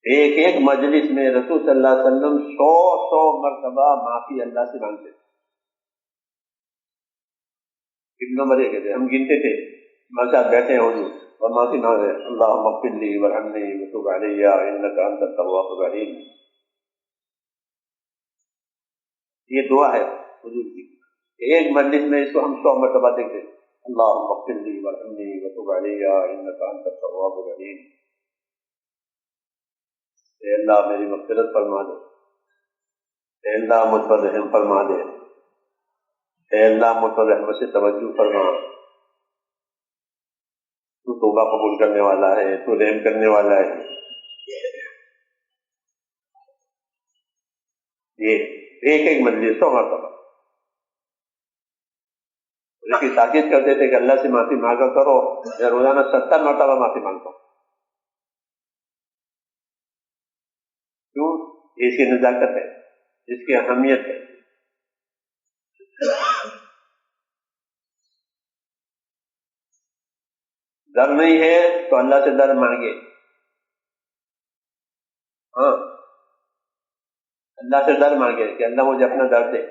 ایک ایک مجلس میں رسول صلی اللہ علیہ وسلم 100 مرتبہ معافی اللہ سے مانگتے تھے. ابن عمر یہ کہتے ہم گنتے تھے، ہمارے ساتھ بیٹھے ہیں حضور اور معافی مانگ رہے ہیں، اللہم اغفر لی وارحمنی وتب علی انک انت التواب الرحیم. یہ دعا ہے حضور کی. ایک مجلس میں اس کو ہم 100 مرتبہ دیکھتے ہیں، اللہم اغفر لی وارحمنی وتب علی انک انت التواب الرحیم. اے اللہ میری مغفرت فرما دے، اے اللہ مجھ پر رحم فرما دے، اے اللہ مجھ پر رحمت سے توجہ فرما، تو توبہ قبول کرنے والا ہے، تو رحم کرنے والا ہے. یہ ایک ایک مجلس 100 مرتبہ اس کی تاکید کرتے تھے کہ اللہ سے معافی مانگا کرو. میں روزانہ 70 مرتبہ معافی مانگتا ہوں. کیوں؟ اس کی نزاکت ہے، اس کی اہمیت ہے. ڈر نہیں ہے تو اللہ سے ڈر مانگے. ہاں، اللہ سے ڈر مانگے کہ اللہ مجھے اپنا ڈر دے.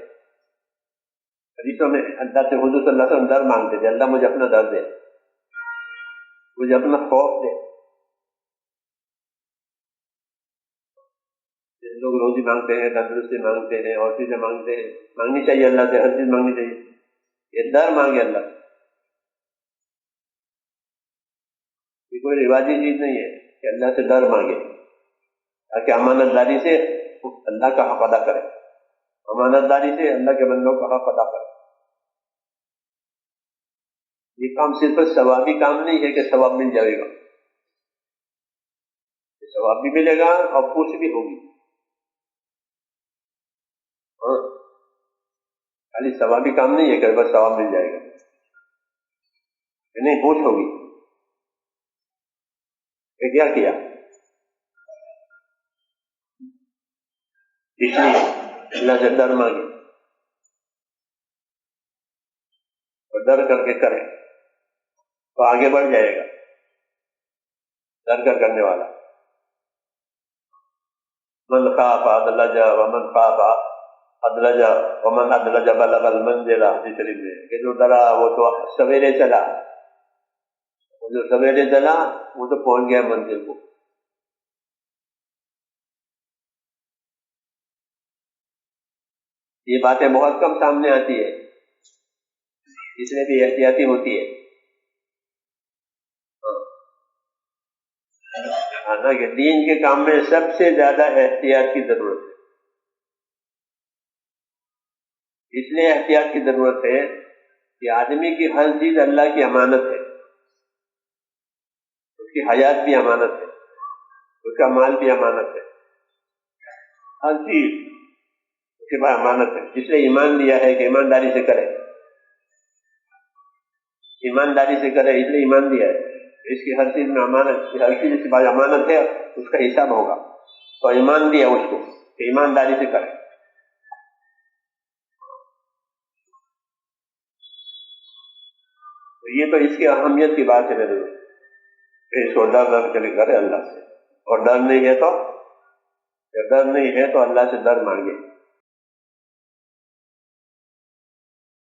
حدیثوں میں اللہ سے حضور صلی اللہ علیہ وسلم ڈر مانگتے تھے، اللہ مجھے اپنا ڈر دے، مجھے اپنا خوف دے. لوگ روزی مانگتے ہیں، تندرستی مانگتے ہیں، اور چیزیں مانگتے ہیں. مانگنی چاہیے اللہ سے، ہر چیز مانگنی چاہیے. یہ ڈر مانگے اللہ سے. یہ کوئی رواجی چیز نہیں ہے کہ اللہ سے ڈر مانگے تاکہ امانت داری سے اللہ کا حق ادا کرے، امانت داری سے اللہ کے بندوں کا حق ادا کرے. یہ کام صرف ثوابی کام نہیں ہے کہ ثواب مل جائے گا، ثواب بھی ملے گا اور خوش بھی ہوگی. ہاں، خالی ثوابی کام نہیں ہے کہ بس ثواب مل جائے گا، نہیں، خوش ہوگی. یہ کیا کیا؟ اس لیے اللہ سے ڈر مانگے اور ڈر کر کے کرے تو آگے بڑھ جائے گا. ڈر کر کرنے والا من خاف ادلج ومن خاف ادلج ومن ادلج بلغ المنزل. حدیث شریف میں کہ جو ڈرا وہ تو سویرے چلا، وہ جو سویرے چلا وہ تو پہنچ گیا منزل کو. یہ باتیں بہت کم سامنے آتی ہے، اس میں بھی احتیاطی ہوتی ہے. حالانکہ دین کے کام میں سب سے زیادہ احتیاط کی ضرورت ہے. اس لیے احتیاط کی ضرورت ہے کہ آدمی کی ہر چیز اللہ کی امانت ہے. اس کی حیات بھی امانت ہے، اس کا مال بھی امانت ہے، ہر چیز اس کے پاس امانت ہے. اس لیے ایمان دیا ہے کہ ایمانداری سے کرے، ایمانداری سے کرے، اس لیے ایمان دیا ہے. اس کی ہر چیز میں امانت، ہر چیز اس کے پاس امانت ہے، اس کا حساب ہوگا. تو ایمان دیا اس کو کہ ایمانداری سے کرے. تو یہ تو اس کی اہمیت کی بات ہے میرے دوست. اس کو ڈر کے لیے کرے اللہ سے. اور ڈر نہیں ہے تو اللہ سے ڈر مانگے.